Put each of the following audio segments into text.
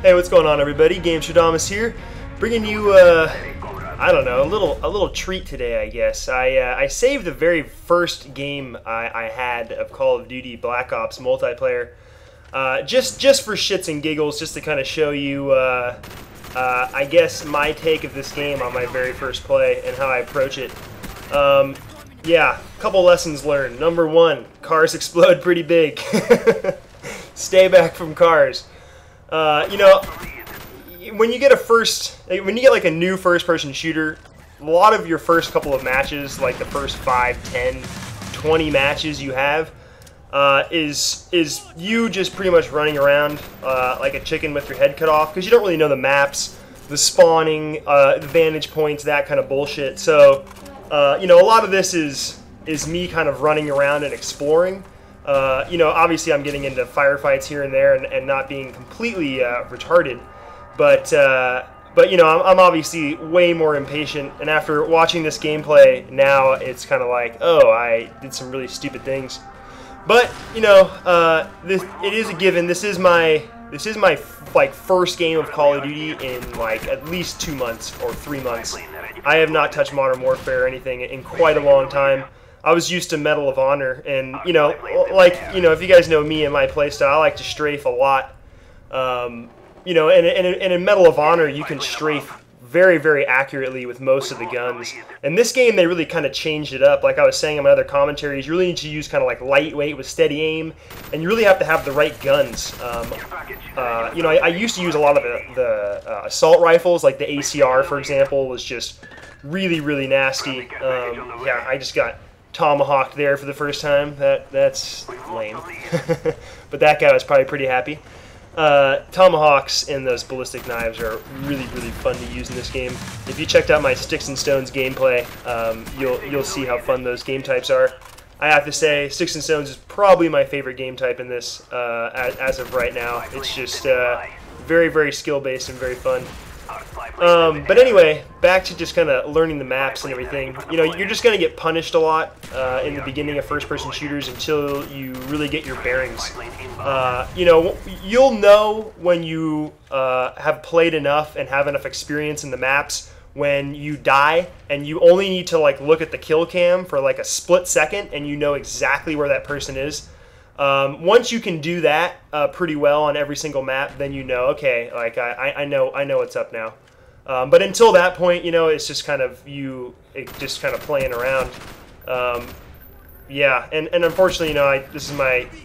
Hey, what's going on, everybody? Gamestradamus here, bringing you, I don't know, a little treat today, I guess. I saved the very first game I had of Call of Duty Black Ops multiplayer, just for shits and giggles, just to kind of show you, I guess, my take of this game on my very first play and how I approach it. Yeah, a couple lessons learned. Number one, cars explode pretty big. Stay back from cars. You know, when you get like a new first-person shooter, a lot of your first couple of matches, like the first 5, 10, 20 matches you have, is you just pretty much running around like a chicken with your head cut off, because you don't really know the maps, the spawning, the vantage points, that kind of bullshit. So, you know, a lot of this is me kind of running around and exploring. You know, obviously I'm getting into firefights here and there and not being completely retarded, but you know, I'm obviously way more impatient, and after watching this gameplay now, it's kind of like, oh, I did some really stupid things. But, you know, it is a given. This is my like first game of Call of Duty in like at least 2 months or 3 months. I have not touched Modern Warfare or anything in quite a long time. I was used to Medal of Honor, and, you know, like, you know, if you guys know me and my playstyle, I like to strafe a lot. You know, and in Medal of Honor, you can strafe very, very accurately with most of the guns. In this game, they really kind of changed it up. Like I was saying in my other commentaries, you really need to use kind of like lightweight with steady aim, and you really have to have the right guns. You know, I used to use a lot of the assault rifles, like the ACR, for example, was just really, really nasty. Yeah, I just got tomahawked there for the first time. That's lame. But that guy was probably pretty happy. Tomahawks and those ballistic knives are really, really fun to use in this game. If you checked out my Sticks and Stones gameplay, you'll see how fun those game types are. I have to say, Sticks and Stones is probably my favorite game type in this as of right now. It's just very, very skill-based and very fun. But anyway, back to just kind of learning the maps and everything. You know, you're just going to get punished a lot in the beginning of first-person shooters until you really get your bearings. You know, you'll know when you have played enough and have enough experience in the maps when you die, and you only need to like look at the kill cam for like a split second, and you know exactly where that person is. Once you can do that pretty well on every single map, then you know, okay, like I know what's up now. But until that point, you know, it's just kind of just kind of playing around. Yeah, and unfortunately, you know, I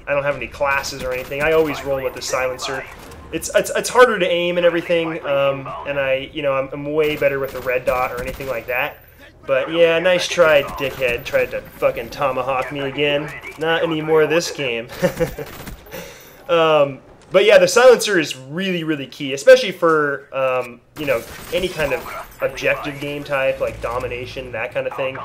don't have any classes or anything. I always roll with the silencer. It's harder to aim and everything, and you know, I'm way better with a red dot or anything like that. But yeah, nice try, dickhead. Tried to fucking tomahawk me again. Not anymore this game. But yeah, the silencer is really, really key, especially for, you know, any kind of objective game type, like domination, that kind of thing.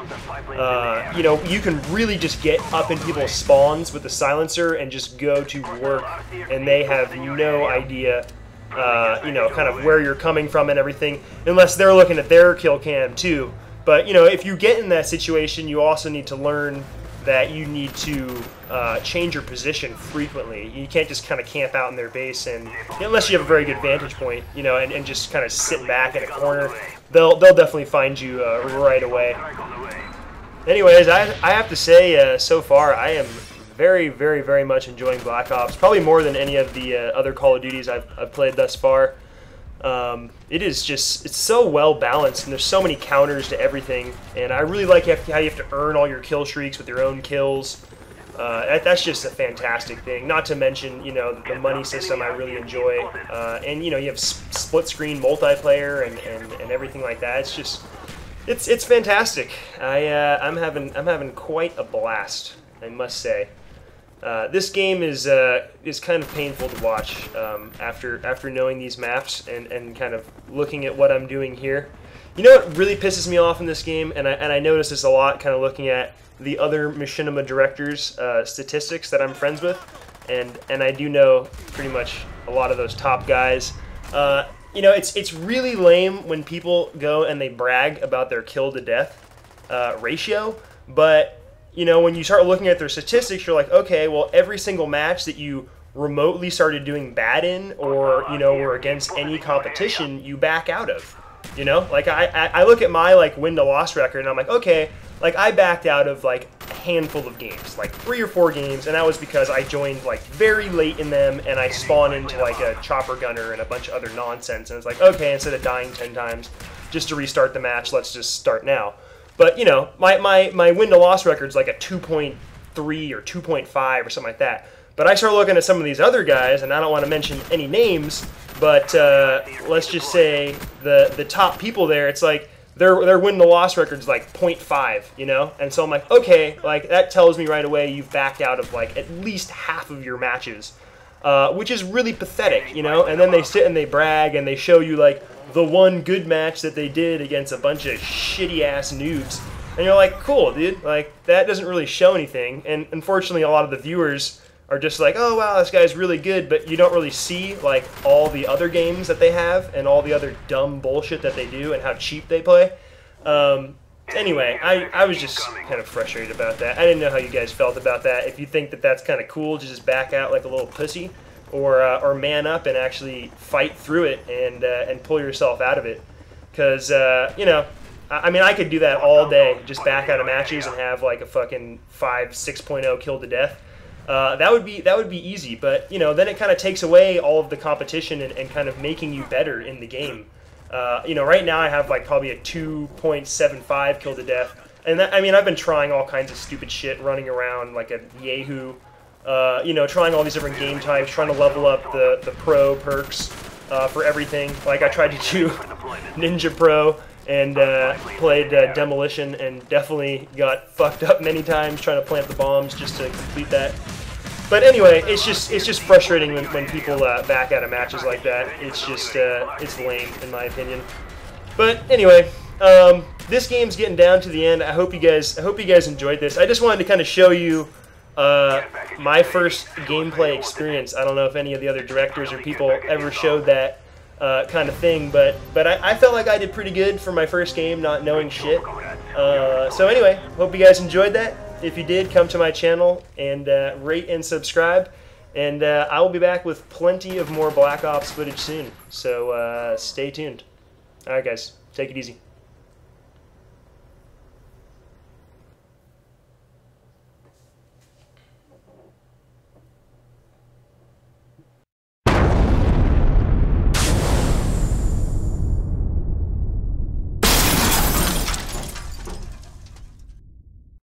You know, you can really just get up in people's spawns with the silencer and just go to work, and they have no idea, you know, kind of where you're coming from and everything, unless they're looking at their kill cam too. But, you know, if you get in that situation, you also need to learn that you need to change your position frequently. You can't just kind of camp out in their base, and unless you have a very good vantage point, you know, and just kind of sit back in a corner, they'll definitely find you right away. Anyways, I have to say, so far, I am very, very, very much enjoying Black Ops, probably more than any of the other Call of Duties I've played thus far. It's so well balanced, and there's so many counters to everything, and I really like how you have to earn all your kill streaks with your own kills. That's just a fantastic thing. Not to mention, you know, the money system I really enjoy, and you know, you have split screen multiplayer and everything like that. It's just it's fantastic. I'm having quite a blast, I must say. This game is kind of painful to watch after knowing these maps and kind of looking at what I'm doing here. You know what really pisses me off in this game, and I notice this a lot, kind of looking at the other machinima directors' statistics that I'm friends with, and I do know pretty much a lot of those top guys. You know, it's really lame when people go and they brag about their kill to death ratio, but you know, when you start looking at their statistics, you're like, okay, well, every single match that you remotely started doing bad in, or were against any competition, you back out of. Like I look at my like win to loss record and I'm like, okay, like I backed out of like a handful of games, like 3 or 4 games, and that was because I joined like very late in them and I spawned into like a chopper gunner and a bunch of other nonsense, and it's like, okay, instead of dying 10 times just to restart the match, let's just start now. But my win to loss record's like a 2.3 or 2.5 or something like that. But I start looking at some of these other guys, and I don't want to mention any names, but let's just say the top people there, it's like their win to loss record's like 0.5, And so I'm like, okay, like that tells me right away you've backed out of like at least half of your matches, which is really pathetic, And then they sit and they brag and they show you like the one good match that they did against a bunch of shitty ass noobs, and you're like, cool, dude, like that doesn't really show anything. And unfortunately, a lot of the viewers are just like, oh wow, this guy's really good, but you don't really see like all the other games that they have and all the other dumb bullshit that they do and how cheap they play. Anyway, I was just kind of frustrated about that. I didn't know how you guys felt about that. If you think that that's kind of cool to just back out like a little pussy, or man up and actually fight through it and pull yourself out of it, because I mean, I could do that all day, just back out of matches and have like a fucking 6.0 kill to death. That would be easy, but then it kind of takes away all of the competition and kind of making you better in the game. Right now I have like probably a 2.75 kill to death, and I mean I've been trying all kinds of stupid shit, running around like a yahoo, trying all these different game types, trying to level up the pro perks for everything. Like I tried to do Ninja Pro and played Demolition, and definitely got fucked up many times trying to plant the bombs just to complete that. But anyway, it's just frustrating when people back out of matches like that. It's just it's lame in my opinion. But anyway, this game's getting down to the end. I hope you guys enjoyed this. I just wanted to kind of show you my first gameplay experience. I don't know if any of the other directors or people ever showed that kind of thing, but I felt like I did pretty good for my first game, not knowing shit. So anyway, hope you guys enjoyed that. If you did, come to my channel and rate and subscribe, and I will be back with plenty of more Black Ops footage soon, so stay tuned. Alright guys, take it easy.